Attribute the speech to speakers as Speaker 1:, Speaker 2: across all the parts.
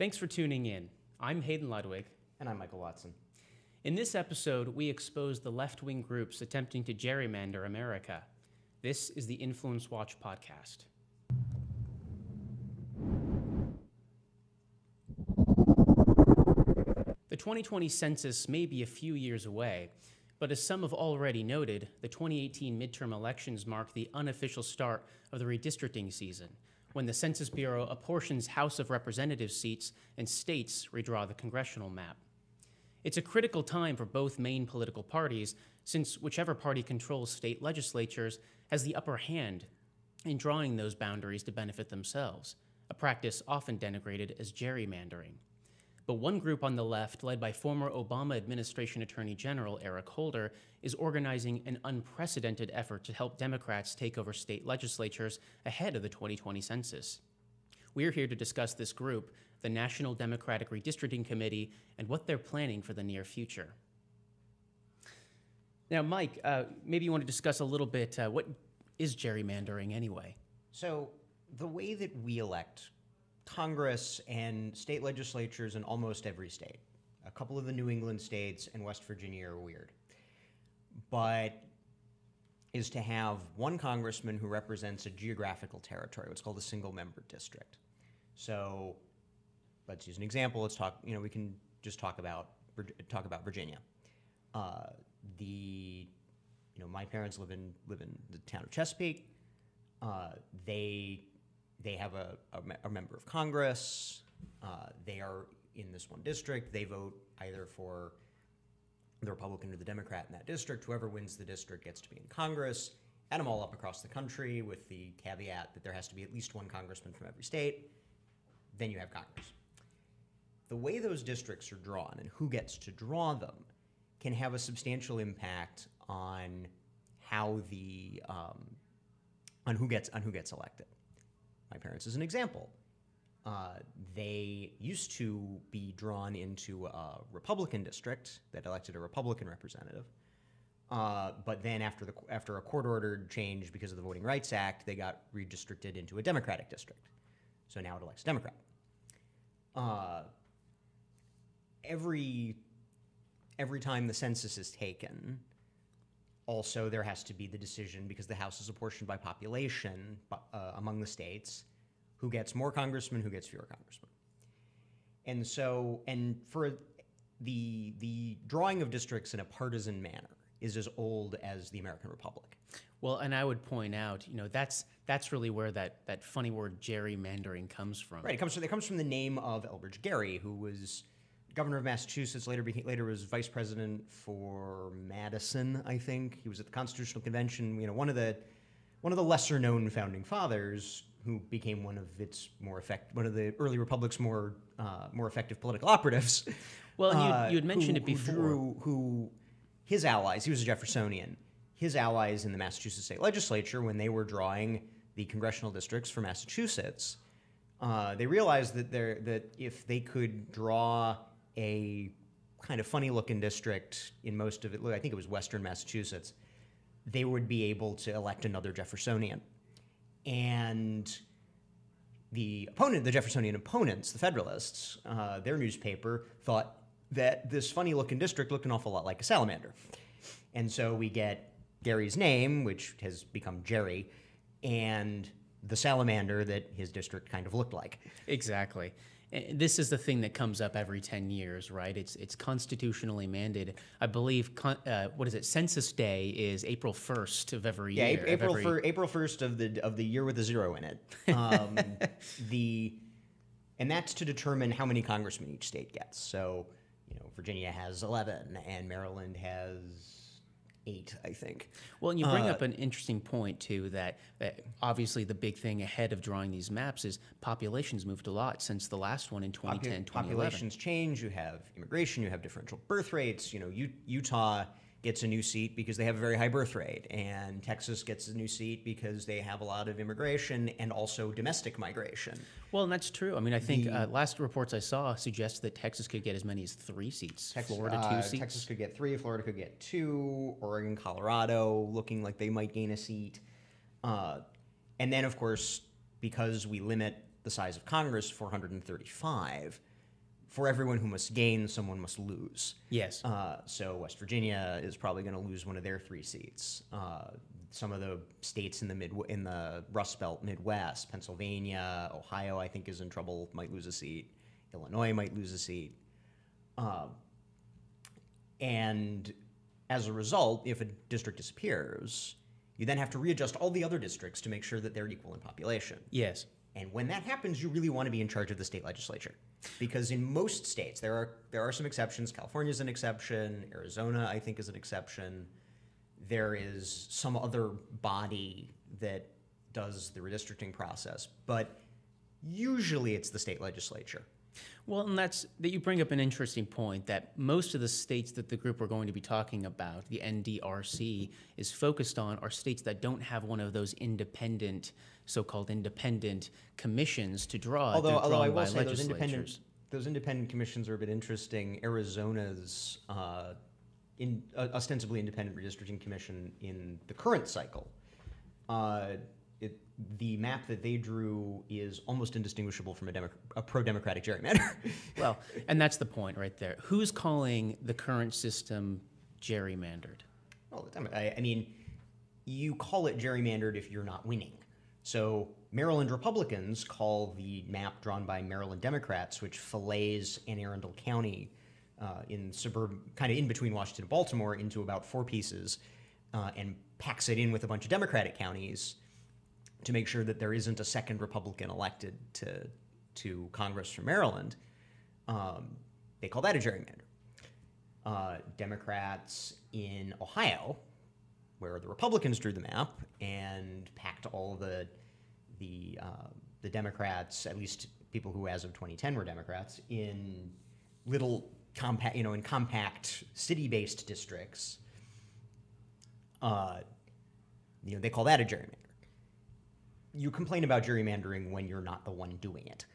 Speaker 1: Thanks for tuning in. I'm Hayden Ludwig.
Speaker 2: And I'm Michael Watson.
Speaker 1: In this episode, we expose the left-wing groups attempting to gerrymander America. This is the InfluenceWatch podcast. The 2020 census may be a few years away, but as some have already noted, the 2018 midterm elections mark the unofficial start of the redistricting season, when the Census Bureau apportions House of Representatives seats and states redraw the congressional map. It's a critical time for both main political parties, since whichever party controls state legislatures has the upper hand in drawing those boundaries to benefit themselves, a practice often denigrated as gerrymandering. But one group on the left, led by former Obama administration Attorney General Eric Holder, is organizing an unprecedented effort to help Democrats take over state legislatures ahead of the 2020 census. We're here to discuss this group, the National Democratic Redistricting Committee, and what they're planning for the near future. Now, Mike, maybe you want to discuss a little bit what is gerrymandering anyway?
Speaker 2: So the way that we elect Congress and state legislatures in almost every state, a couple of the New England states and West Virginia are weird, but is to have one congressman who represents a geographical territory, what's called a single-member district. So let's use an example. Let's talk, we can just talk about Virginia. My parents live in the town of Chesapeake. They have a member of Congress. They are in this one district. They vote either for the Republican or the Democrat in that district. Whoever wins the district gets to be in Congress. Add them all up across the country with the caveat that there has to be at least one congressman from every state. Then you have Congress. The way those districts are drawn and who gets to draw them can have a substantial impact on how on who gets elected. My parents is an example. They used to be drawn into a Republican district that elected a Republican representative, but then after a court-ordered change because of the Voting Rights Act, they got redistricted into a Democratic district. So now it elects a Democrat. Every time the census is taken, also there has to be the decision, because the House is apportioned by population among the states, who gets more congressmen, who gets fewer congressmen. And for the drawing of districts in a partisan manner is as old as the American Republic.
Speaker 1: Well, and I would point out, that's really where that funny word gerrymandering comes from.
Speaker 2: Right, it comes from the name of Elbridge Gerry, who was governor of Massachusetts, later was vice president for Madison, I think. He was at the Constitutional Convention, one of the lesser known founding fathers, who became one of the early republic's more effective political operatives.
Speaker 1: Well, and you had mentioned it before.
Speaker 2: Who his allies, he was a Jeffersonian, his allies in the Massachusetts state legislature, when they were drawing the congressional districts for Massachusetts, they realized that if they could draw a kind of funny-looking district in most of it, I think it was western Massachusetts, they would be able to elect another Jeffersonian. And the Jeffersonian opponents, the Federalists, their newspaper thought that this funny-looking district looked an awful lot like a salamander. And so we get Gerry's name, which has become Gerry, and the salamander that his district kind of looked like.
Speaker 1: Exactly. This is the thing that comes up every 10 years, right? It's constitutionally mandated. I believe, Census Day is April 1st of every year.
Speaker 2: Yeah, April 1st of the year with a zero in it. And that's to determine how many congressmen each state gets. So, Virginia has 11 and Maryland has 8, I think.
Speaker 1: Well, and you bring up an interesting point, too, that obviously the big thing ahead of drawing these maps is populations moved a lot since the last one in 2010, 2011.
Speaker 2: Populations change. You have immigration. You have differential birth rates. Utah gets a new seat because they have a very high birth rate, and Texas gets a new seat because they have a lot of immigration and also domestic migration.
Speaker 1: Well, and that's true. I mean, I think last reports I saw suggest that Texas could get as many as 3 seats. Florida 2 seats.
Speaker 2: Texas could get 3. Florida could get 2. Oregon, Colorado, looking like they might gain a seat. And then, of course, because we limit the size of Congress, 435, for everyone who must gain, someone must lose.
Speaker 1: Yes.
Speaker 2: So West Virginia is probably going to lose one of their 3 seats. Some of the states in the Rust Belt Midwest, Pennsylvania, Ohio, I think is in trouble, might lose a seat. Illinois might lose a seat. And as a result, if a district disappears, you then have to readjust all the other districts to make sure that they're equal in population.
Speaker 1: Yes.
Speaker 2: And when that happens, you really want to be in charge of the state legislature. Because in most states, there are some exceptions. California's an exception. Arizona, I think, is an exception. There is some other body that does the redistricting process. But usually it's the state legislature.
Speaker 1: Well, and that you bring up an interesting point, that most of the states that the group we're going to be talking about, the NDRC, is focused on are states that don't have one of those independent, so-called independent commissions to draw.
Speaker 2: Although I will
Speaker 1: by
Speaker 2: say those independent commissions are a bit interesting. Arizona's ostensibly independent redistricting commission in the current cycle, the map that they drew is almost indistinguishable from a pro-democratic gerrymander.
Speaker 1: Well, and that's the point right there. Who's calling the current system gerrymandered?
Speaker 2: All the time. I mean, you call it gerrymandered if you're not winning. So Maryland Republicans call the map drawn by Maryland Democrats, which fillets Anne Arundel County in kind of in between Washington and Baltimore, into about 4 pieces and packs it in with a bunch of Democratic counties to make sure that there isn't a second Republican elected to Congress from Maryland. They call that a gerrymander. Democrats in Ohio, where the Republicans drew the map and packed all the Democrats, at least people who as of 2010 were Democrats, in little compact city-based districts. They call that a gerrymander. You complain about gerrymandering when you're not the one doing it.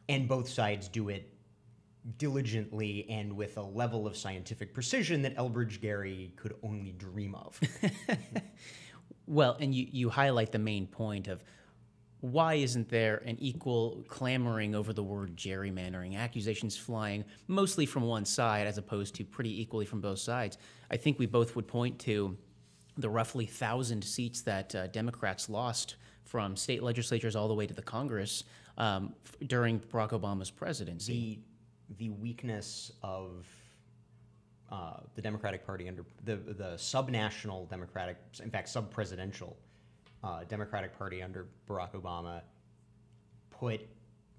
Speaker 2: And both sides do it diligently and with a level of scientific precision that Elbridge Gerry could only dream of.
Speaker 1: Well, and you highlight the main point of why isn't there an equal clamoring over the word gerrymandering, accusations flying mostly from one side as opposed to pretty equally from both sides. I think we both would point to the roughly 1,000 seats that Democrats lost from state legislatures all the way to the Congress during Barack Obama's presidency.
Speaker 2: The weakness of the Democratic Party under the subnational Democratic, in fact, sub-presidential Democratic Party under Barack Obama put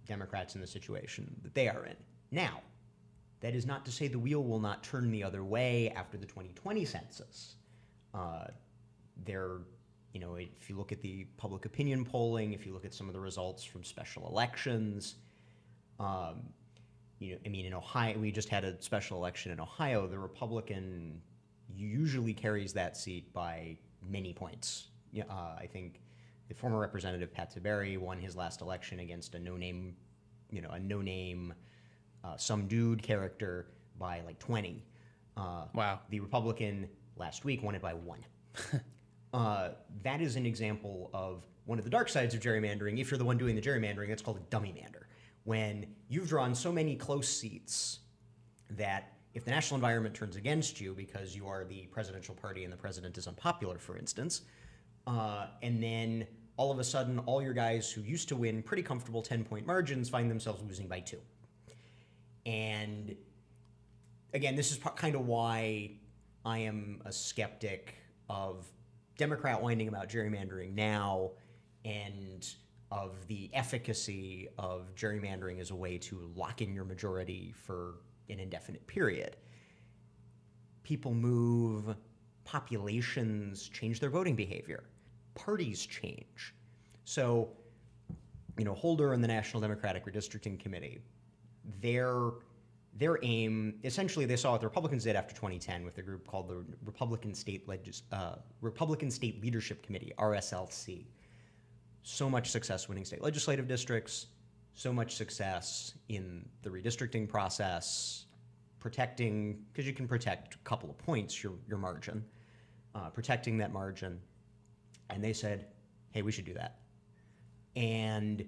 Speaker 2: Democrats in the situation that they are in. Now, that is not to say the wheel will not turn the other way after the 2020 census. If you look at the public opinion polling, if you look at some of the results from special elections, in Ohio, we just had a special election in Ohio. The Republican usually carries that seat by many points. I think the former representative Pat Tiberi won his last election against a no-name, some dude character by like 20.
Speaker 1: Wow.
Speaker 2: The Republican last week won it by 1. That is an example of one of the dark sides of gerrymandering. If you're the one doing the gerrymandering, that's called a dummy-mander. When you've drawn so many close seats that if the national environment turns against you because you are the presidential party and the president is unpopular, for instance, and then all of a sudden all your guys who used to win pretty comfortable 10-point margins find themselves losing by 2. And again, this is kind of why I am a skeptic of Democrat whining about gerrymandering now and of the efficacy of gerrymandering as a way to lock in your majority for an indefinite period. People move, populations change their voting behavior, parties change. So, Holder and the National Democratic Redistricting Committee, their aim, essentially they saw what the Republicans did after 2010 with a group called the Republican State Leadership Committee, RSLC. So much success winning state legislative districts, so much success in the redistricting process, protecting, because you can protect a couple of points, your margin, protecting that margin. And they said, hey, we should do that. And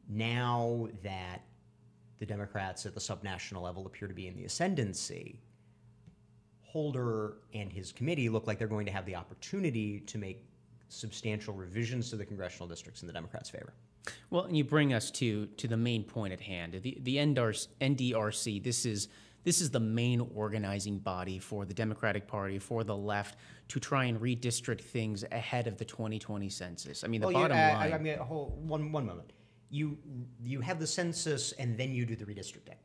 Speaker 2: now that the Democrats at the subnational level appear to be in the ascendancy, Holder and his committee look like they're going to have the opportunity to make substantial revisions to the congressional districts in the Democrats' favor.
Speaker 1: Well, and you bring us to the main point at hand. The NDRC, this is the main organizing body for the Democratic Party, for the left, to try and redistrict things ahead of the 2020 census. I mean, the bottom line...
Speaker 2: I mean, one moment. You have the census and then you do the redistricting.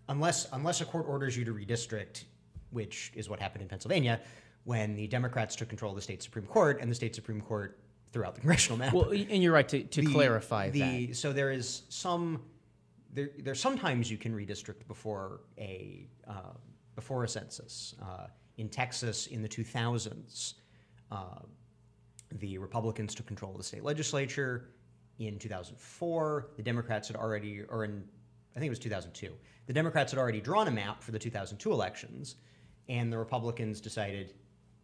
Speaker 2: Unless a court orders you to redistrict, which is what happened in Pennsylvania, when the Democrats took control of the state Supreme Court and the state Supreme Court threw out the congressional map.
Speaker 1: Well, and you're right to clarify that.
Speaker 2: So there is some... There's sometimes you can redistrict before a census. In Texas, in the 2000s, the Republicans took control of the state legislature. In 2004, the Democrats had already, I think it was 2002, the Democrats had already drawn a map for the 2002 elections, and the Republicans decided,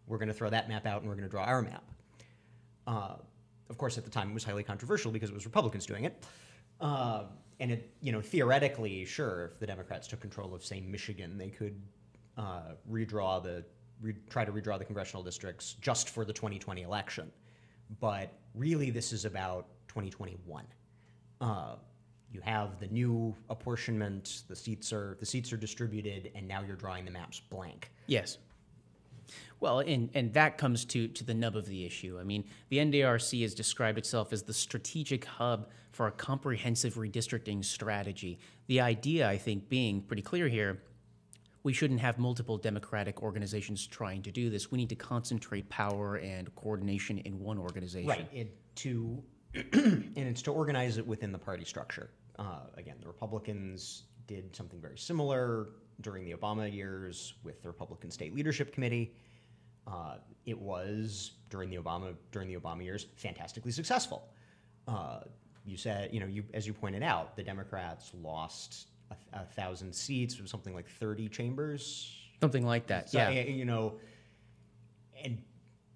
Speaker 2: we're going to throw that map out and we're going to draw our map. Of course, at the time, it was highly controversial because it was Republicans doing it. And it, theoretically, sure, if the Democrats took control of, say, Michigan, they could try to redraw the congressional districts just for the 2020 election. But really, this is about 2021. You have the new apportionment, the seats are distributed, and now you're drawing the maps blank.
Speaker 1: Yes. Well, and that comes to the nub of the issue. I mean, the NDRC has described itself as the strategic hub for a comprehensive redistricting strategy. The idea, I think, being pretty clear here, we shouldn't have multiple Democratic organizations trying to do this. We need to concentrate power and coordination in one organization.
Speaker 2: Right. And it's to organize it within the party structure. Again, the Republicans did something very similar during the Obama years with the Republican State Leadership Committee. It was during the Obama years fantastically successful. You said, as you pointed out, the Democrats lost 1,000 seats. It was something like 30 chambers,
Speaker 1: something like that.
Speaker 2: So,
Speaker 1: yeah.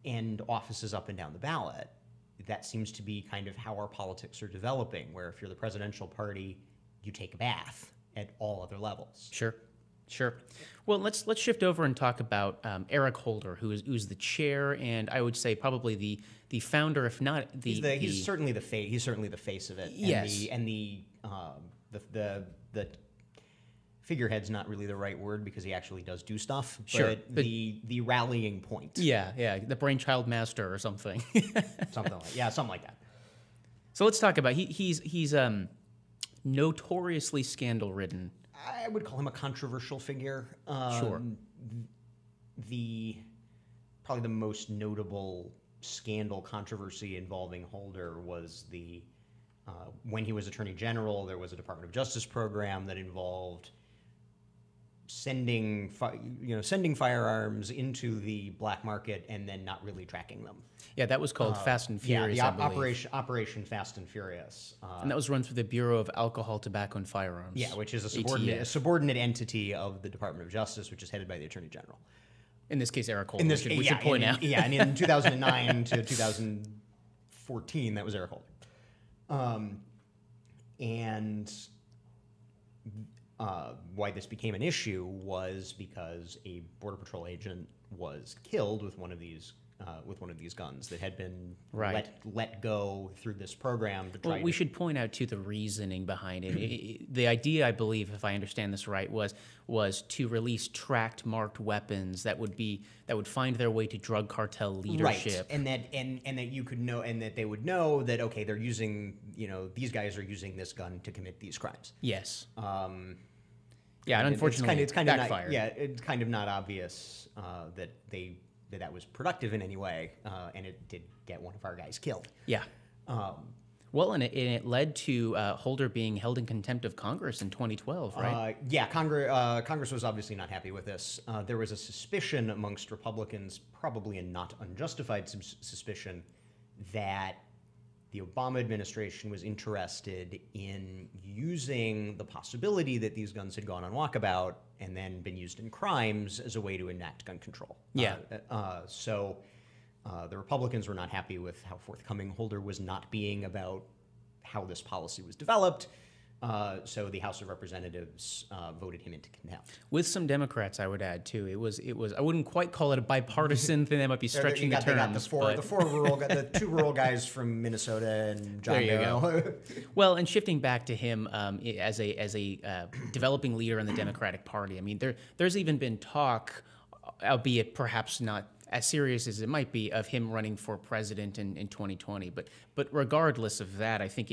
Speaker 2: And offices up and down the ballot. That seems to be kind of how our politics are developing. Where if you're the presidential party, you take a bath at all other levels.
Speaker 1: Sure. Well, let's shift over and talk about Eric Holder, who's the chair, and I would say probably the founder, if not
Speaker 2: he's certainly the face. He's certainly the face of it.
Speaker 1: Yes.
Speaker 2: And the figurehead's not really the right word because he actually does do stuff.
Speaker 1: Sure.
Speaker 2: But the rallying point.
Speaker 1: Yeah, the brainchild master or something.
Speaker 2: something like that. So
Speaker 1: let's talk about he's notoriously scandal-ridden.
Speaker 2: I would call him a controversial figure.
Speaker 1: Sure.
Speaker 2: Probably the most notable scandal controversy involving Holder was when he was Attorney General, there was a Department of Justice program that involved sending firearms into the black market and then not really tracking them.
Speaker 1: Yeah, that was called Fast and Furious.
Speaker 2: Yeah, Operation Fast and Furious.
Speaker 1: And that was run through the Bureau of Alcohol, Tobacco, and Firearms.
Speaker 2: Yeah, which is a subordinate entity of the Department of Justice, which is headed by the Attorney General.
Speaker 1: In this case, Eric Holder. We should point out.
Speaker 2: Yeah, and in 2009 to 2014, that was Eric Holder. Why this became an issue was because a Border Patrol agent was killed with one of these guns that had been let go through this program to try.
Speaker 1: We should point out too the reasoning behind it. The idea, I believe, if I understand this right, was to release tracked, marked weapons that would find their way to drug cartel leadership,
Speaker 2: right? And that you could know, and that they would know that they're using, these guys are using this gun to commit these crimes.
Speaker 1: Yes. Yeah, and unfortunately,
Speaker 2: it's kind of
Speaker 1: backfired.
Speaker 2: It's kind of not obvious that was productive in any way, and it did get one of our guys killed.
Speaker 1: Yeah. Well, and it led to Holder being held in contempt of Congress in 2012, right?
Speaker 2: Yeah, Congress was obviously not happy with this. There was a suspicion amongst Republicans, probably a not unjustified suspicion, that the Obama administration was interested in using the possibility that these guns had gone on walkabout and then been used in crimes as a way to enact gun control.
Speaker 1: Yeah.
Speaker 2: So the Republicans were not happy with how forthcoming Holder was not being about how this policy was developed. So the House of Representatives voted him into contempt.
Speaker 1: With some Democrats, I would add too. It was. I wouldn't quite call it a bipartisan thing. That might be stretching the terms.
Speaker 2: The two rural guys from Minnesota and John
Speaker 1: There you
Speaker 2: Barrow.
Speaker 1: Well, and shifting back to him as a developing leader in the Democratic Party, I mean, there's even been talk, albeit perhaps not as serious as it might be, of him running for president in 2020. But regardless of that, I think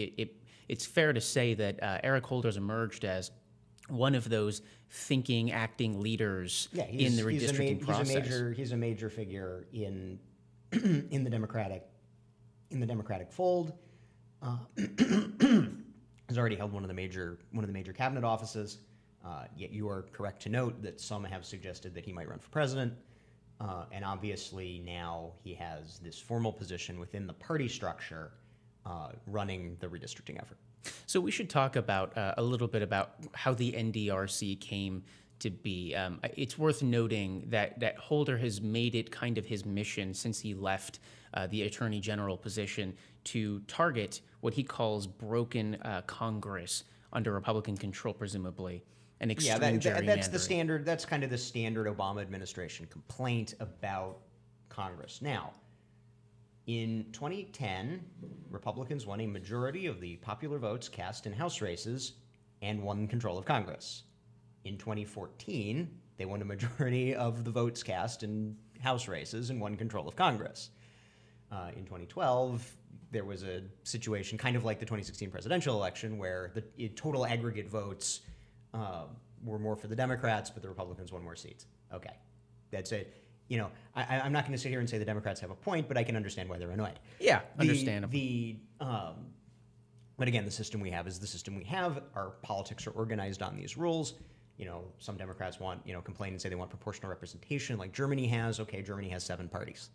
Speaker 1: it's fair to say that Eric Holder's emerged as one of those thinking, acting leaders in the redistricting process.
Speaker 2: He's a major figure in in the Democratic fold. Has already held one of the major cabinet offices. Yet you are correct to note that some have suggested that he might run for president. And obviously now he has this formal position within the party structure running the redistricting effort.
Speaker 1: So we should talk about a little bit about how the NDRC came to be. It's worth noting that Holder has made it kind of his mission since he left the Attorney General position to target what he calls broken Congress under Republican control, presumably.
Speaker 2: That's the standard. That's kind of the standard Obama administration complaint about Congress. Now, in 2010, Republicans won a majority of the popular votes cast in House races and won control of Congress. In 2014, they won a majority of the votes cast in House races and won control of Congress. In 2012, there was a situation kind of like the 2016 presidential election where the total aggregate votes were more for the Democrats, but the Republicans won more seats. Okay, that's it. You know, I'm not going to sit here and say the Democrats have a point, but I can understand why they're annoyed.
Speaker 1: Yeah, understandable.
Speaker 2: But again, the system we have is the system we have. Our politics are organized on these rules. You know, some Democrats complain and say they want proportional representation, like Germany has. Okay, Germany has 7 parties.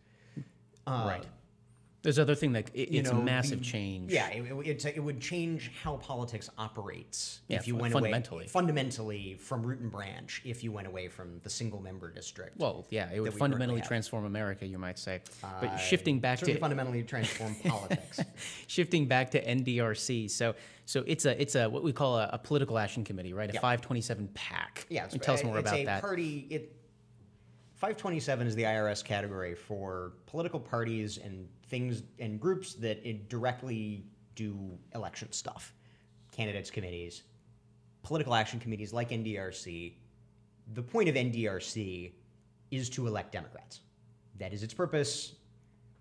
Speaker 1: Right. There's other thing that it's a massive change.
Speaker 2: Yeah, it would change how politics operates if you went fundamentally from root and branch. If you went away from the single member district.
Speaker 1: Well, yeah, it would fundamentally transform America, you might say. But shifting back to
Speaker 2: fundamentally transform politics.
Speaker 1: Shifting back to NDRC, so it's a what we call a political action committee, right? A 527 PAC.
Speaker 2: Yeah,
Speaker 1: tell us more about that.
Speaker 2: 527 is the IRS category for political parties and things and groups that directly do election stuff. Candidates committees, political action committees like NDRC. The point of NDRC is to elect Democrats. That is its purpose.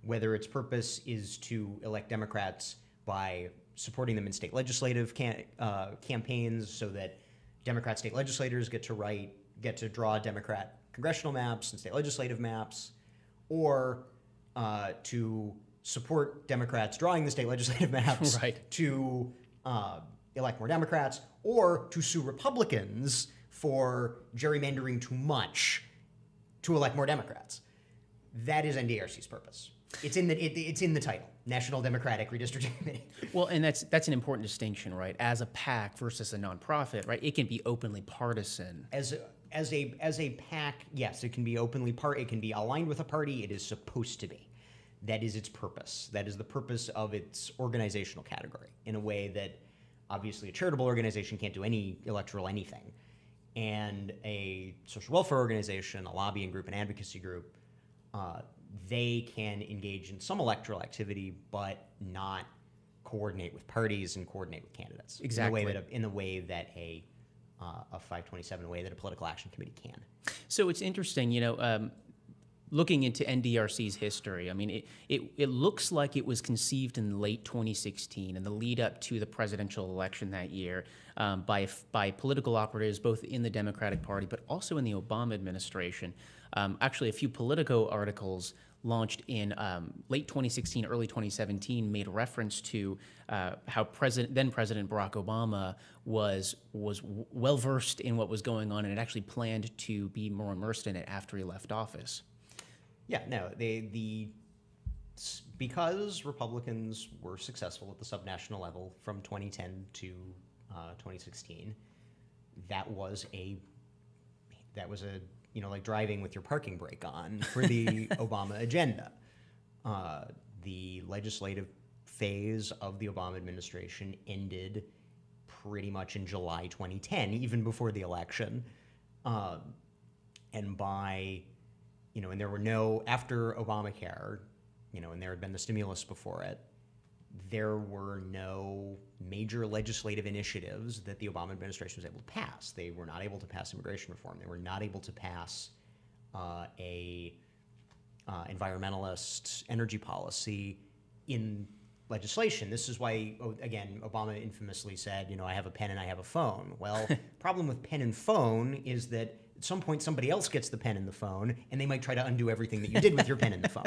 Speaker 2: Whether its purpose is to elect Democrats by supporting them in state legislative campaigns so that Democrat state legislators get to draw Democrat congressional maps and state legislative maps, or to support Democrats drawing the state legislative maps to elect more Democrats, or to sue Republicans for gerrymandering too much to elect more Democrats. That is NDRC's purpose. It's in the title, National Democratic Redistricting Committee.
Speaker 1: Well, and that's an important distinction, right? As a PAC versus a nonprofit, right? It can be openly partisan.
Speaker 2: As a PAC, yes, it can be it can be aligned with a party. It is supposed to be. That is its purpose. That is the purpose of its organizational category, in a way that obviously a charitable organization can't do any electoral anything. And a social welfare organization, a lobbying group, an advocacy group, they can engage in some electoral activity, but not coordinate with parties and coordinate with candidates.
Speaker 1: Exactly.
Speaker 2: In the way that a 527 way that a political action committee can.
Speaker 1: So it's interesting, looking into NDRC's history. I mean, it looks like it was conceived in late 2016 in the lead up to the presidential election that year by political operatives both in the Democratic Party but also in the Obama administration. Actually, a few Politico articles launched in late 2016, early 2017, made reference to how then President Barack Obama was well versed in what was going on and had actually planned to be more immersed in it after he left office.
Speaker 2: Yeah, no, because Republicans were successful at the subnational level from 2010 to 2016, that was like driving with your parking brake on for the Obama agenda. The legislative phase of the Obama administration ended pretty much in July 2010, even before the election. And by, and there were no, after Obamacare, and there had been the stimulus before it, there were no major legislative initiatives that the Obama administration was able to pass. They were not able to pass immigration reform. They were not able to pass a environmentalist energy policy in legislation. This is why, again, Obama infamously said, I have a pen and I have a phone. Well, problem with pen and phone is that at some point somebody else gets the pen and the phone, and they might try to undo everything that you did with your pen and the phone.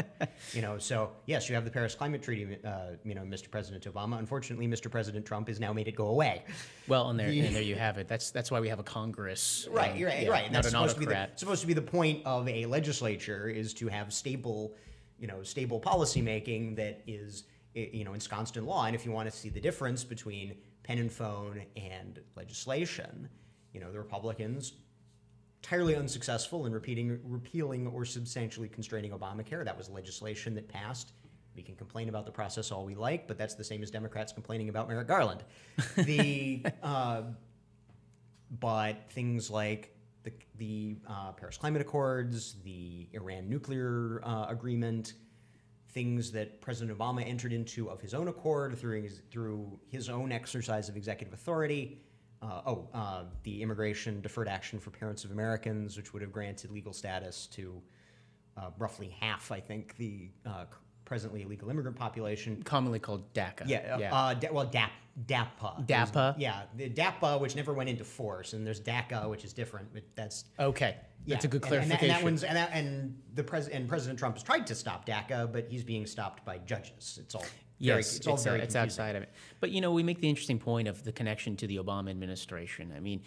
Speaker 2: So yes, you have the Paris Climate Treaty, Mr. President Obama. Unfortunately, Mr. President Trump has now made it go away.
Speaker 1: Well, and there you have it. That's why we have a Congress.
Speaker 2: Right.
Speaker 1: And
Speaker 2: that's
Speaker 1: not
Speaker 2: supposed to be the point of a legislature, is to have stable policy making that is, ensconced in law. And if you want to see the difference between pen and phone and legislation, the Republicans, entirely unsuccessful in repealing or substantially constraining Obamacare. That was legislation that passed. We can complain about the process all we like, but that's the same as Democrats complaining about Merrick Garland. But things like the Paris Climate Accords, the Iran nuclear agreement, things that President Obama entered into of his own accord through his own exercise of executive authority. The Immigration Deferred Action for Parents of Americans, which would have granted legal status to roughly half, I think, the presently illegal immigrant population.
Speaker 1: Commonly called DACA.
Speaker 2: DAPA.
Speaker 1: DAPA?
Speaker 2: The DAPA, which never went into force, and there's DACA, which is different. But that's
Speaker 1: okay. That's a good clarification.
Speaker 2: And President Trump has tried to stop DACA, but he's being stopped by judges. It's all.
Speaker 1: Yes, it's outside of it. But, we make the interesting point of the connection to the Obama administration. I mean,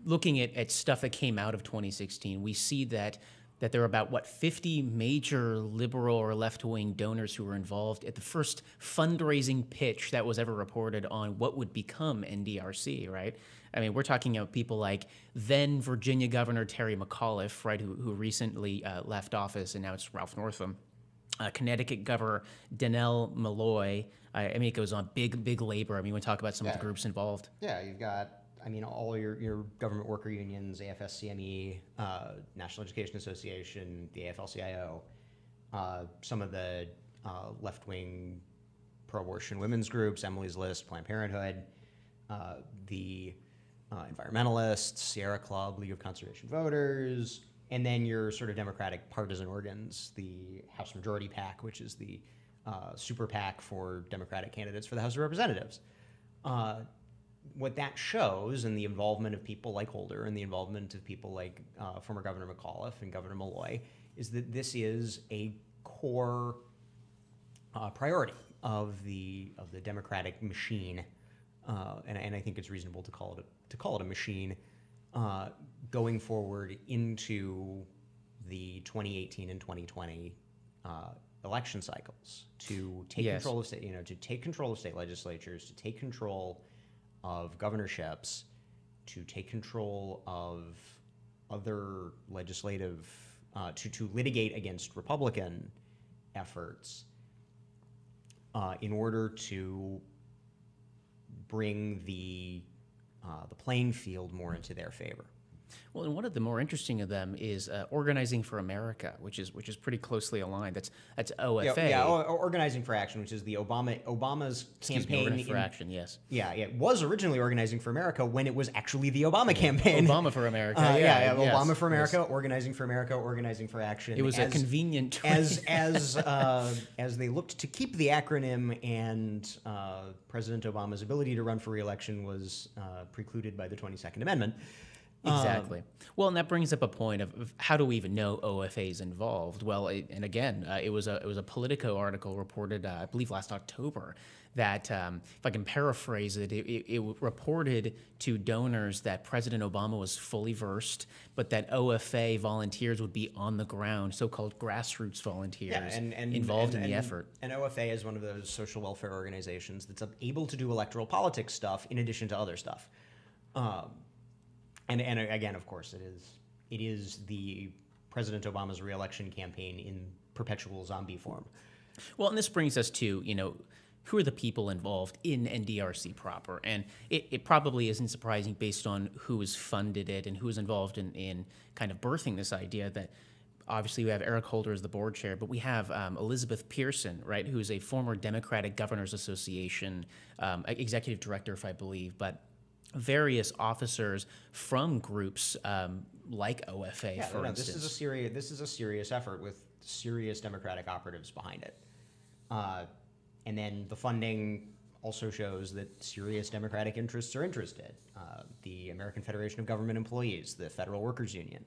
Speaker 1: looking at stuff that came out of 2016, we see that there are about, 50 major liberal or left-wing donors who were involved at the first fundraising pitch that was ever reported on what would become NDRC, right? I mean, we're talking about people like then Virginia Governor Terry McAuliffe, right, who recently left office, and now it's Ralph Northam. Connecticut Governor Dannell Malloy. It goes on. Big labor. I mean, we talk about some of the groups involved.
Speaker 2: Yeah, you've got, all your government worker unions, AFSCME, National Education Association, the AFL-CIO, some of the left-wing pro-abortion women's groups, Emily's List, Planned Parenthood, the environmentalists, Sierra Club, League of Conservation Voters, and then your sort of Democratic partisan organs, the House Majority PAC, which is the super PAC for Democratic candidates for the House of Representatives. What that shows, and the involvement of people like Holder and the involvement of people like former Governor McAuliffe and Governor Malloy, is that this is a core priority of the Democratic machine, and I think it's reasonable to call it a machine. Going forward into the 2018 and 2020 election cycles, to take control of state, to take control of state legislatures, to take control of governorships, to take control of other legislative, to litigate against Republican efforts, in order to bring the playing field more into their favor.
Speaker 1: Well, and one of the more interesting of them is Organizing for America, which is pretty closely aligned. That's OFA.
Speaker 2: Organizing for Action, which is the Obama's campaign.
Speaker 1: Organizing for Action, yes.
Speaker 2: Yeah, it was originally Organizing for America when it was actually the Obama campaign.
Speaker 1: Obama for America.
Speaker 2: Obama for America, yes. Organizing for America, Organizing for Action.
Speaker 1: It was a convenient
Speaker 2: as they looked to keep the acronym, and President Obama's ability to run for re-election was precluded by the 22nd Amendment.
Speaker 1: Exactly. Well, and that brings up a point of how do we even know OFA is involved? Well, it was a Politico article reported, I believe, last October, that if I can paraphrase it, it reported to donors that President Obama was fully versed, but that OFA volunteers would be on the ground, so-called grassroots volunteers involved in the effort.
Speaker 2: And OFA is one of those social welfare organizations that's able to do electoral politics stuff in addition to other stuff. And again, of course, it is the President Obama's re-election campaign in perpetual zombie form.
Speaker 1: Well, and this brings us to, who are the people involved in NDRC proper? And it probably isn't surprising based on who has funded it and who is involved in kind of birthing this idea that obviously we have Eric Holder as the board chair, but we have Elizabeth Pearson, right, who's a former Democratic Governors Association executive director, if I believe, but various officers from groups like OFA, for instance.
Speaker 2: This is a serious effort with serious Democratic operatives behind it. And then the funding also shows that serious Democratic interests are interested. The American Federation of Government Employees, the Federal Workers Union,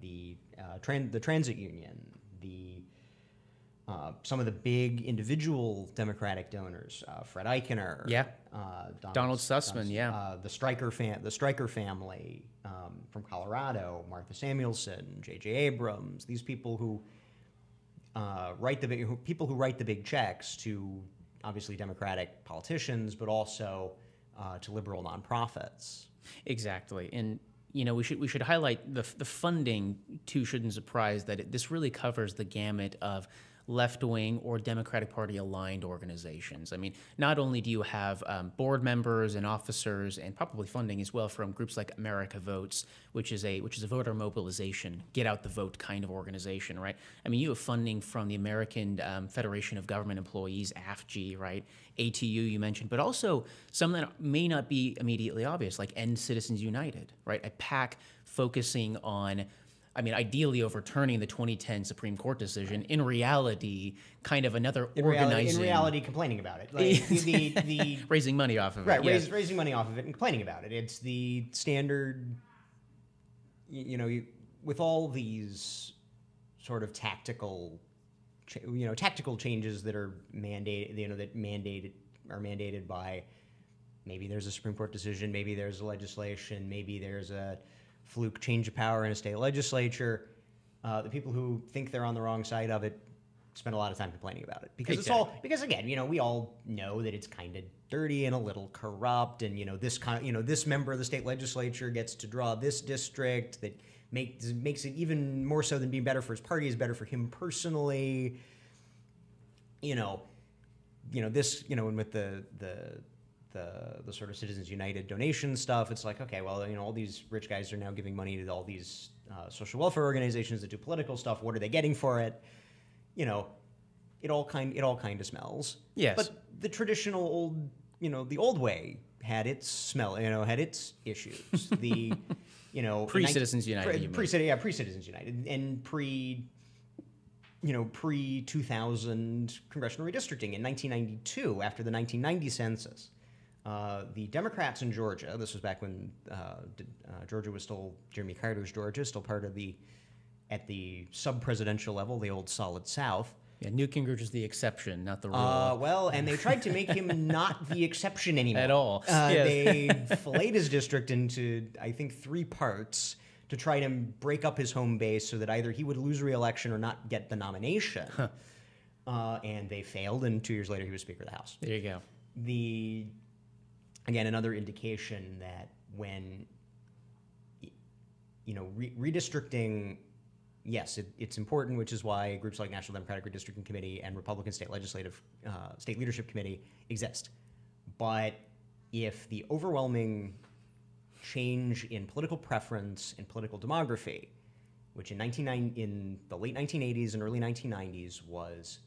Speaker 2: the Transit Union, some of the big individual Democratic donors, Fred Eichener,
Speaker 1: Donald Sussman,
Speaker 2: the Stryker family from Colorado, Martha Samuelson, J.J. Abrams, these people who write the big checks to obviously Democratic politicians, but also to liberal nonprofits.
Speaker 1: Exactly, and we should highlight the funding too. Shouldn't surprise that this really covers the gamut of left-wing or Democratic Party aligned organizations. I mean, not only do you have board members and officers and probably funding as well from groups like America Votes, which is a voter mobilization, get out the vote kind of organization, right? I mean, you have funding from the American Federation of Government Employees, AFG, right? ATU you mentioned, but also some that may not be immediately obvious, like End Citizens United, right? A PAC focusing on, I mean, ideally overturning the 2010 Supreme Court decision. In reality, kind of another organizing.
Speaker 2: In reality, complaining about it. Like the
Speaker 1: raising money off of it.
Speaker 2: Right, raising money off of it and complaining about it. It's the standard, with all these sort of tactical changes that are mandated by, maybe there's a Supreme Court decision, maybe there's a legislation, maybe there's a fluke change of power in a state legislature. The people who think they're on the wrong side of it spend a lot of time complaining about it because because again, we all know that it's kind of dirty and a little corrupt, and this member of the state legislature gets to draw this district that makes it even more so than being better for his party is better for him personally. And with the sort of Citizens United donation stuff, it's like, okay, well, all these rich guys are now giving money to all these social welfare organizations that do political stuff. What are they getting for it? It all kind of smells.
Speaker 1: Yes.
Speaker 2: But the traditional old, the old way had its smell, had its issues. The,
Speaker 1: pre-Citizens United.
Speaker 2: Pre-Citizens United and pre-2000 congressional redistricting in 1992 after the 1990 census. The Democrats in Georgia, this was back when Georgia was still Jimmy Carter's Georgia, still part of at the sub-presidential level, the old Solid South.
Speaker 1: Yeah, Newt Gingrich is the exception, not the rule.
Speaker 2: And they tried to make him not the exception anymore.
Speaker 1: At all.
Speaker 2: They filleted his district into, I think, 3 parts to try to break up his home base so that either he would lose re-election or not get the nomination. And they failed, and 2 years later he was Speaker of the House.
Speaker 1: There you go.
Speaker 2: Again, another indication that when, redistricting, yes, it's important, which is why groups like National Democratic Redistricting Committee and Republican State Leadership Committee exist. But if the overwhelming change in political preference and political demography, which in the late 1980s and early 1990s was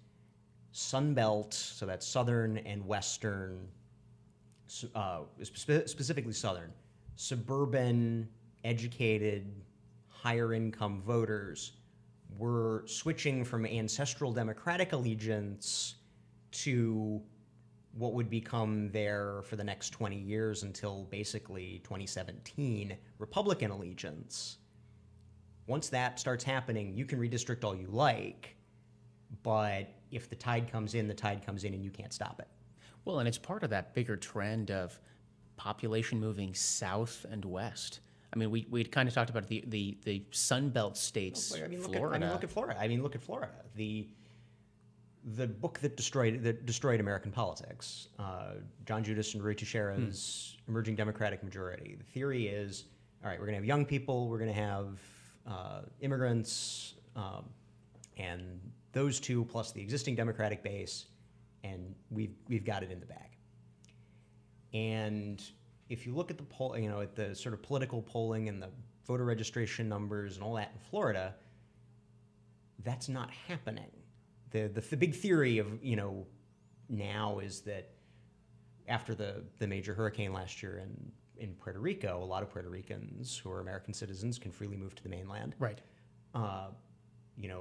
Speaker 2: Sun Belt, so that's Southern and Western, specifically Southern, suburban, educated, higher income voters were switching from ancestral Democratic allegiance to what would become there for the next 20 years until basically 2017, Republican allegiance. Once that starts happening, you can redistrict all you like, but if the tide comes in, and you can't stop it.
Speaker 1: Well, and it's part of that bigger trend of population moving south and west. I mean, we kind of talked about the Sun Belt states. Florida.
Speaker 2: Look at Florida. The book that destroyed American politics, John Judas and Roy Teixeira's Emerging Democratic Majority. The theory is, all right, we're going to have young people, we're going to have immigrants, and those two plus the existing Democratic base, and we've got it in the bag. And if you look at the poll, at the sort of political polling and the voter registration numbers and all that in Florida, that's not happening. The big theory of now is that after the major hurricane last year in Puerto Rico, a lot of Puerto Ricans who are American citizens can freely move to the mainland.
Speaker 1: Right.
Speaker 2: A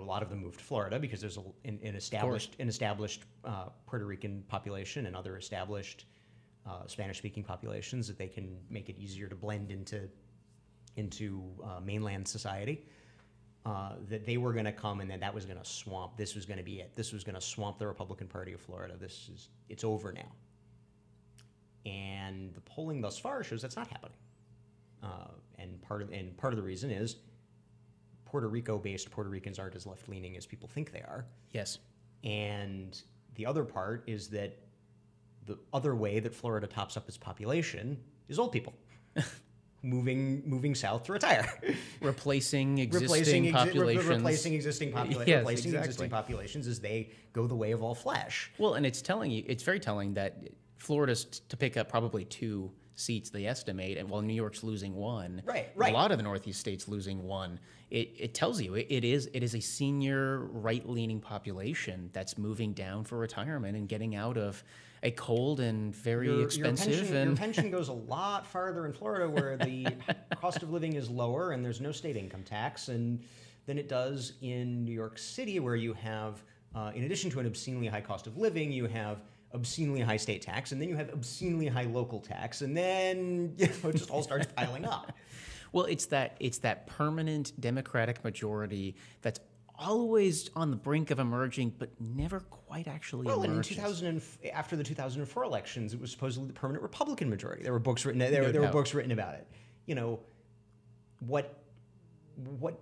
Speaker 2: lot of them moved to Florida because there's an established Puerto Rican population and other established Spanish-speaking populations that they can make it easier to blend into mainland society. That they were going to come and that was going to swamp. This was going to be it. This was going to swamp the Republican Party of Florida. It's over now. And the polling thus far shows that's not happening. And part of the reason is Puerto Rico-based Puerto Ricans aren't as left-leaning as people think they are.
Speaker 1: Yes.
Speaker 2: And the other part is that the other way that Florida tops up its population is old people moving south to retire,
Speaker 1: replacing existing populations.
Speaker 2: Replacing existing populations as they go the way of all flesh.
Speaker 1: Well, and it's very telling that Florida's to pick up probably 2 seats, they estimate, and while New York's losing 1,
Speaker 2: right.
Speaker 1: A lot of the Northeast states losing 1. It tells you it is a senior right-leaning population that's moving down for retirement and getting out of a cold and very expensive.
Speaker 2: Your pension goes a lot farther in Florida, where the cost of living is lower and there's no state income tax, and than it does in New York City, where you have, in addition to an obscenely high cost of living, you have obscenely high state tax, and then you have obscenely high local tax, and then it just all starts piling up.
Speaker 1: Well, it's that permanent Democratic majority that's always on the brink of emerging, but never quite actually emerges.
Speaker 2: After the 2004 elections, it was supposedly the permanent Republican majority. There were books written. There were books written about it. What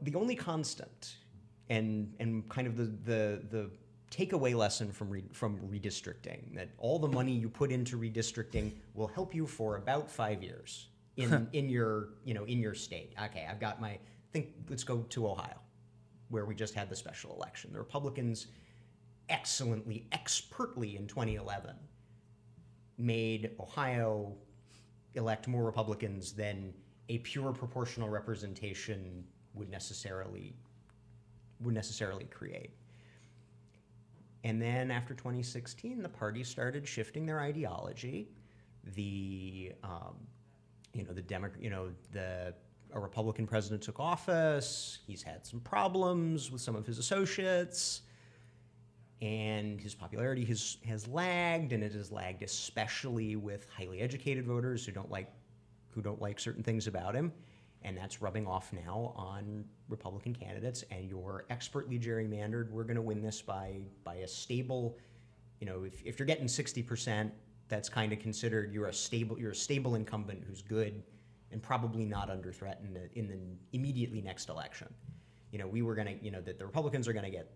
Speaker 2: the only constant and kind of the takeaway lesson from redistricting, that all the money you put into redistricting will help you for about 5 years in your state. Okay, let's go to Ohio, where we just had the special election. The Republicans expertly in 2011 made Ohio elect more Republicans than a pure proportional representation would necessarily create. And then after 2016, the party started shifting their ideology. A Republican president took office. He's had some problems with some of his associates, and his popularity has lagged, and it has lagged especially with highly educated voters who don't like certain things about him. And that's rubbing off now on Republican candidates. And you're expertly gerrymandered. We're going to win this by a stable, if you're getting 60%, that's kind of considered you're a stable incumbent who's good and probably not under threat in the immediately next election. We were going to, that the Republicans are going to get,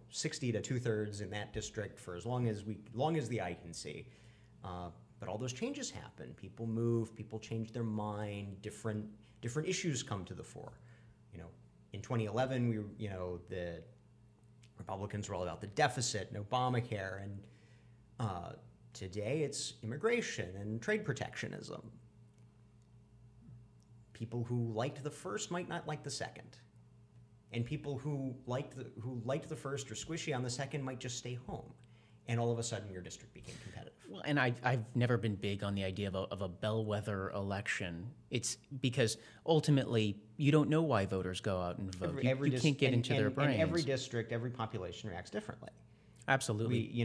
Speaker 2: 60 to 2/3 in that district for as long as the eye can see. But all those changes happen. People move. People change their mind. Different issues come to the fore. In 2011, the Republicans were all about the deficit and Obamacare, and today it's immigration and trade protectionism. People who liked the first might not like the second, and people who liked the first or squishy on the second might just stay home. And all of a sudden, your district became competitive.
Speaker 1: Well, and I've never been big on the idea of a bellwether election. It's because ultimately you don't know why voters go out and vote. You can't get into their brains.
Speaker 2: And every district, every population reacts differently.
Speaker 1: Absolutely.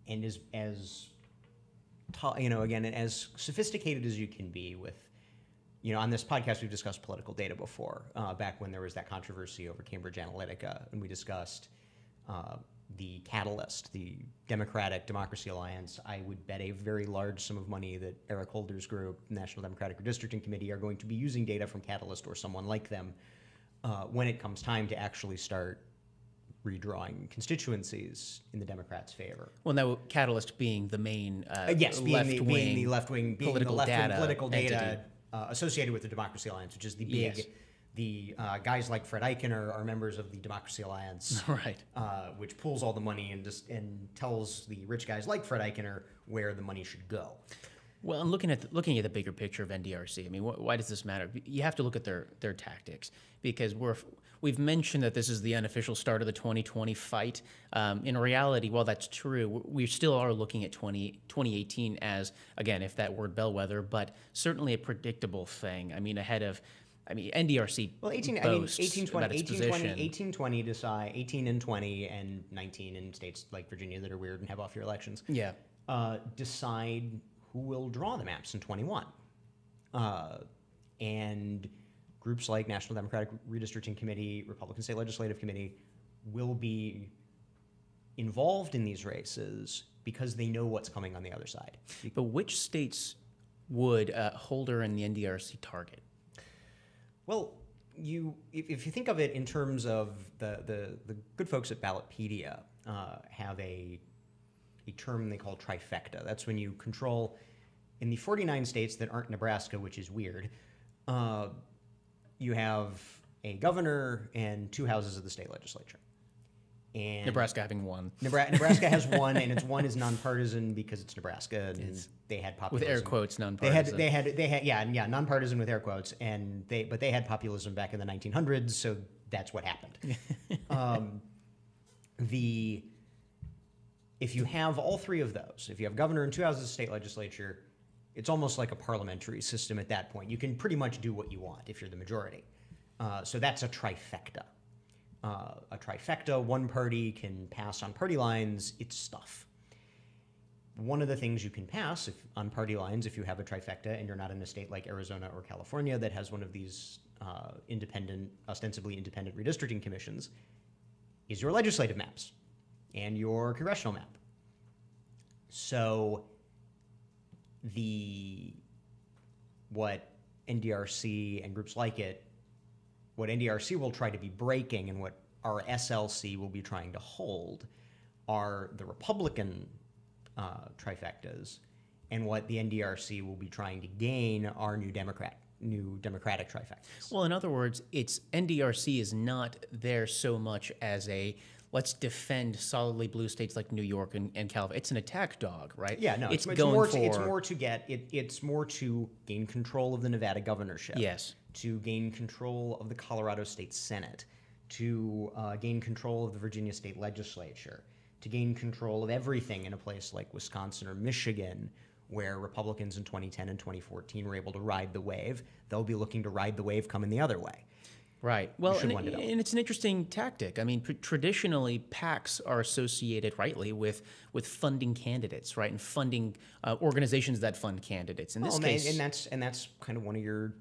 Speaker 2: And as sophisticated as you can be with. On this podcast, we've discussed political data before, back when there was that controversy over Cambridge Analytica, and we discussed the Catalyst, the Democratic Democracy Alliance. I would bet a very large sum of money that Eric Holder's group, National Democratic Redistricting Committee, are going to be using data from Catalyst or someone like them when it comes time to actually start redrawing constituencies in the Democrats' favor.
Speaker 1: Well, now Catalyst being the main
Speaker 2: left-wing
Speaker 1: political data
Speaker 2: associated with the Democracy Alliance, which is the the guys like Fred Eichen are members of the Democracy Alliance,
Speaker 1: Right.
Speaker 2: Which pulls all the money and tells the rich guys like Fred Eichen where the money should go.
Speaker 1: Well, and looking at the bigger picture of NDRC, I mean, why does this matter? You have to look at their tactics, because we've mentioned that this is the unofficial start of the 2020 fight. In reality, while that's true, we still are looking at 2018 as, again, if that word bellwether, but certainly a predictable thing. I mean, NDRC boasts about its position.
Speaker 2: 1820 decide 18 and 20 and 19 in states like Virginia that are weird and have off-year elections.
Speaker 1: Yeah.
Speaker 2: Decide who will draw the maps in 21. And groups like National Democratic Redistricting Committee, Republican State Legislative Committee will be involved in these races because they know what's coming on the other side.
Speaker 1: But which states would Holder and the NDRC target?
Speaker 2: Well, if you think of it in terms of the good folks at Ballotpedia have a term they call trifecta. That's when you control, in the 49 states that aren't Nebraska, which is weird, you have a governor and 2 houses of the state legislature. And
Speaker 1: Nebraska having one.
Speaker 2: Nebraska has one, and its one is nonpartisan because it's Nebraska, and they had populism.
Speaker 1: With air quotes, nonpartisan.
Speaker 2: They had nonpartisan with air quotes, but they had populism back in the 1900s, so that's what happened. If you have all 3 of those, if you have governor and 2 houses of state legislature, it's almost like a parliamentary system at that point. You can pretty much do what you want if you're the majority. So that's a trifecta. One party can pass on party lines, it's stuff. One of the things you can pass on party lines, if you have a trifecta and you're not in a state like Arizona or California that has one of these ostensibly independent redistricting commissions, is your legislative maps and your congressional map. So what NDRC and groups like it, what NDRC will try to be breaking and what our SLC will be trying to hold are the Republican trifectas, and what the NDRC will be trying to gain are new Democratic trifectas.
Speaker 1: Well, in other words, NDRC is not there so much as let's defend solidly blue states like New York and California. It's an attack dog, right?
Speaker 2: Yeah, no, it's more to gain control of the Nevada governorship.
Speaker 1: Yes.
Speaker 2: To gain control of the Colorado State Senate, to gain control of the Virginia State Legislature, to gain control of everything in a place like Wisconsin or Michigan, where Republicans in 2010 and 2014 were able to ride the wave. They'll be looking to ride the wave coming the other way.
Speaker 1: Right. Well, and it's an interesting tactic. I mean, traditionally, PACs are associated, rightly, with funding candidates, right, and funding organizations that fund candidates. In this case,
Speaker 2: and that's kind of one of your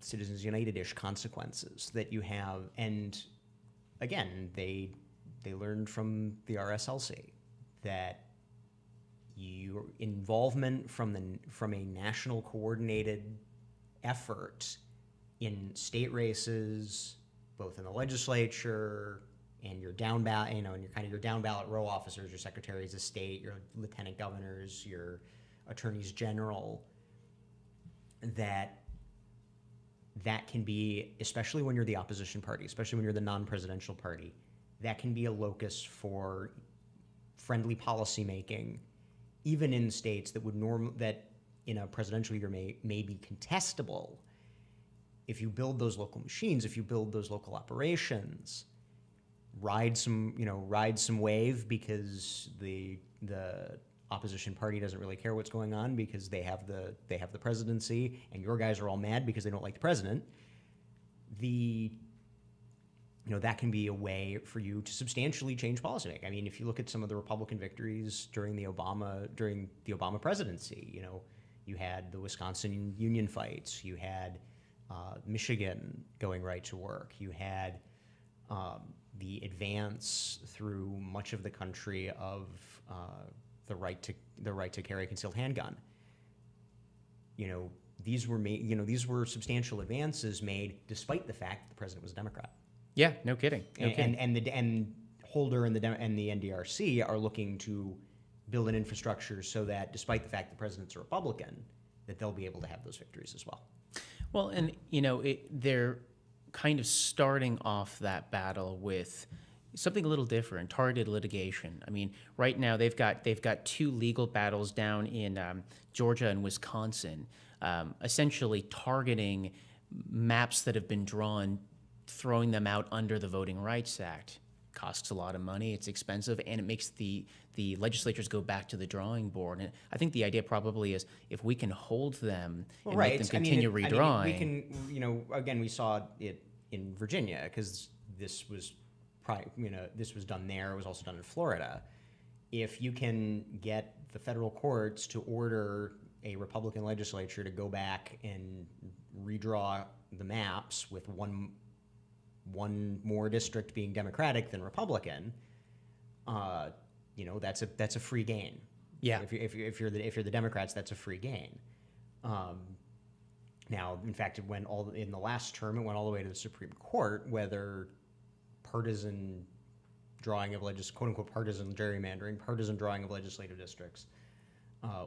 Speaker 2: Citizens United-ish consequences that you have. And again, they learned from the RSLC that your involvement from a national coordinated effort in state races, both in the legislature and your down ballot, and your down ballot row officers, your secretaries of state, your lieutenant governors, your attorneys general, that can be, especially when you're the opposition party, especially when you're the non-presidential party, that can be a locus for friendly policy making, even in states that in a presidential year may be contestable. If you build those local machines, if you build those local operations, ride some wave because the opposition party doesn't really care what's going on because they have the presidency, and your guys are all mad because they don't like the president. That can be a way for you to substantially change policymaking. I mean, if you look at some of the Republican victories during the Obama presidency, you had the Wisconsin union fights, you had Michigan going right to work, you had the advance through much of the country of the right to carry a concealed handgun. These were substantial advances made despite the fact that the president was a Democrat.
Speaker 1: Yeah, no kidding.
Speaker 2: And Holder and the NDRC are looking to build an infrastructure so that despite the fact the president's a Republican, that they'll be able to have those victories as well.
Speaker 1: Well, and they're kind of starting off that battle with something a little different, targeted litigation. I mean, right now they've got two legal battles down in Georgia and Wisconsin, essentially targeting maps that have been drawn, throwing them out under the Voting Rights Act. Costs a lot of money, it's expensive, and it makes the legislatures go back to the drawing board. And I think the idea probably is if we can hold them and make them continue redrawing.
Speaker 2: We can, again, we saw it in Virginia because this was done there. It was also done in Florida. If you can get the federal courts to order a Republican legislature to go back and redraw the maps with one more district being Democratic than Republican, that's a free gain.
Speaker 1: Yeah.
Speaker 2: If you're the Democrats, that's a free gain. Now, in fact, in the last term, it went all the way to the Supreme Court whether partisan drawing of quote unquote partisan gerrymandering, partisan drawing of legislative districts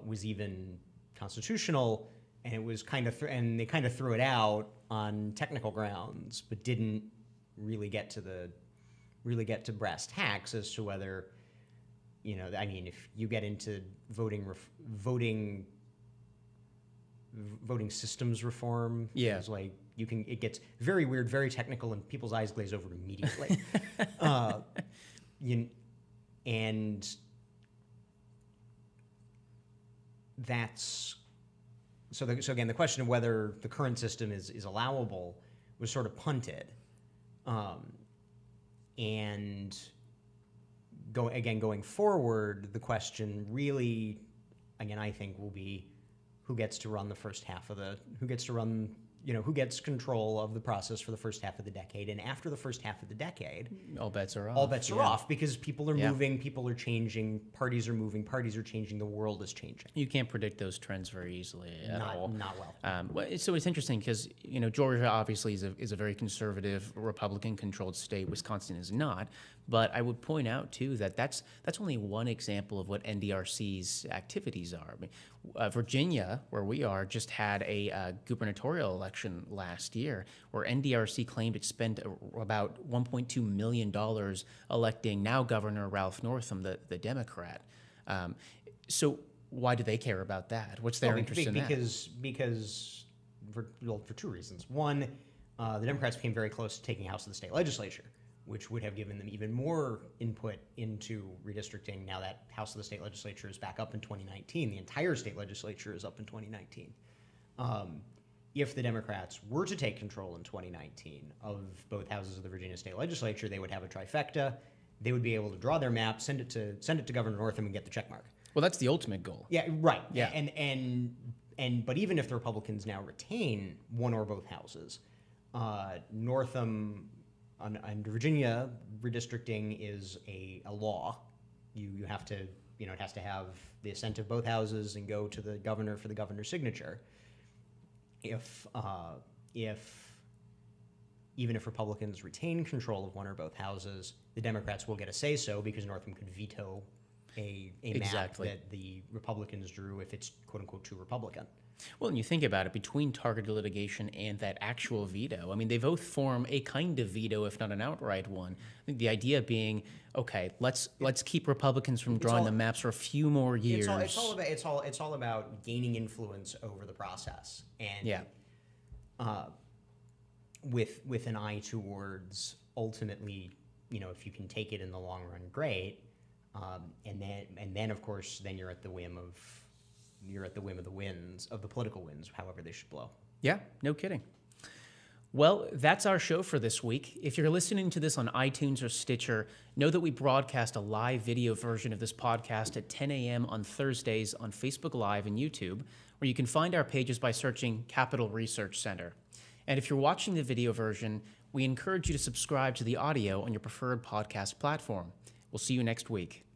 Speaker 2: was even constitutional, and it was and they kind of threw it out on technical grounds, but didn't really get to brass tacks as to whether, if you get into voting systems reform, it's like it gets very weird, very technical, and people's eyes glaze over immediately. And that's so again, the question of whether the current system is allowable was sort of punted. And going forward, the question really, again, I think will be who gets to run the first half of who gets control of the process for the first half of the decade. And after the first half of the decade,
Speaker 1: all bets are off.
Speaker 2: All bets are off because people are moving, people are changing, parties are moving, parties are changing, the world is changing.
Speaker 1: You can't predict those trends very easily at all.
Speaker 2: Not well.
Speaker 1: So it's interesting because Georgia obviously is a very conservative, Republican-controlled state. Wisconsin is not. But I would point out too that that's only one example of what NDRC's activities are. I mean, Virginia, where we are, just had a gubernatorial election last year where NDRC claimed it spent about $1.2 million electing now Governor Ralph Northam, the Democrat. So why do they care about that? What's their interest in that?
Speaker 2: Because for two reasons. One, the Democrats came very close to taking House of the state legislature, which would have given them even more input into redistricting. Now that House of the state legislature is back up in 2019, the entire state legislature is up in 2019. If the Democrats were to take control in 2019 of both houses of the Virginia state legislature, they would have a trifecta. They would be able to draw their map, send it to Governor Northam, and get the check mark.
Speaker 1: Well, that's the ultimate goal.
Speaker 2: Yeah, right.
Speaker 1: Yeah.
Speaker 2: But even if the Republicans now retain one or both houses, Northam. Under Virginia, redistricting is a law. You have to, it has to have the assent of both houses and go to the governor for the governor's signature. Even if Republicans retain control of one or both houses, the Democrats will get a say-so because Northam could veto a map that the Republicans drew if it's quote unquote too Republican.
Speaker 1: Well, and you think about it, between targeted litigation and that actual veto, I mean, they both form a kind of veto, if not an outright one. I think the idea being, okay, let's keep Republicans from drawing the maps for a few more years.
Speaker 2: It's all about gaining influence over the process, and with an eye towards ultimately, if you can take it in the long run, great, and then of course you're at the whim of the winds, of the political winds, however they should blow.
Speaker 1: Yeah, no kidding. Well, that's our show for this week. If you're listening to this on iTunes or Stitcher, know that we broadcast a live video version of this podcast at 10 a.m. on Thursdays on Facebook Live and YouTube, where you can find our pages by searching Capital Research Center. And if you're watching the video version, we encourage you to subscribe to the audio on your preferred podcast platform. We'll see you next week.